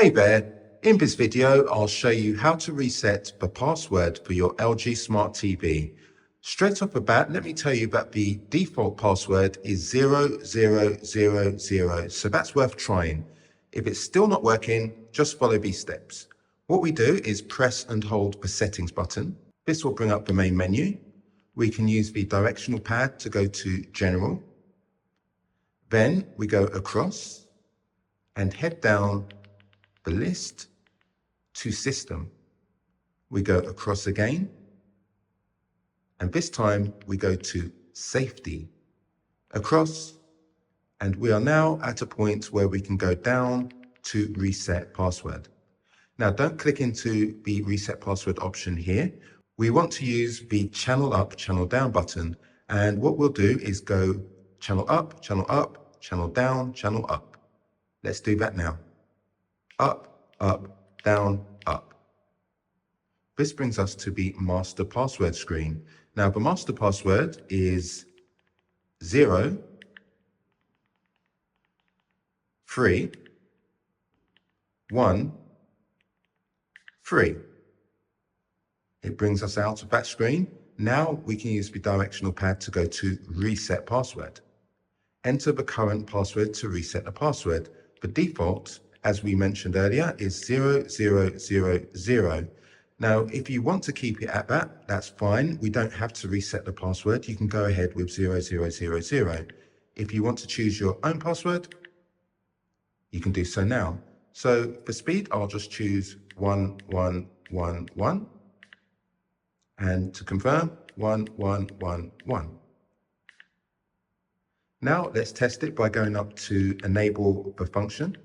Hey there, in this video I'll show you how to reset the password for your LG Smart TV. Straight off the bat, let me tell you that the default password is 0000, so that's worth trying. If it's still not working, just follow these steps. What we do is press and hold the settings button. This will bring up the main menu. We can use the directional pad to go to General. Then we go across and head down the list to System. We go across again, and this time we go to Safety. Across, and we are now at a point where we can go down to Reset Password. Now don't click into the Reset Password option here. We want to use the Channel Up, Channel Down button, and what we'll do is go Channel Up, Channel Up, Channel Down, Channel Up. Let's do that now. Up, up, down, up. This brings us to the master password screen. Now the master password is 0, 3, 1, 3. It brings us out of that screen. Now we can use the directional pad to go to Reset Password. Enter the current password to reset the password. The default, as we mentioned earlier, is 0000. Now, if you want to keep it at that, that's fine. We don't have to reset the password. You can go ahead with 0000. If you want to choose your own password, you can do so now. So for speed, I'll just choose 1111. And to confirm, 1111. Now let's test it by going up to enable the function.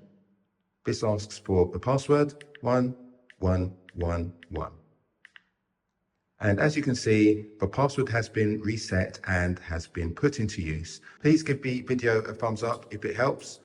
This asks for the password 1111. And as you can see, the password has been reset and has been put into use. Please give the video a thumbs up if it helps.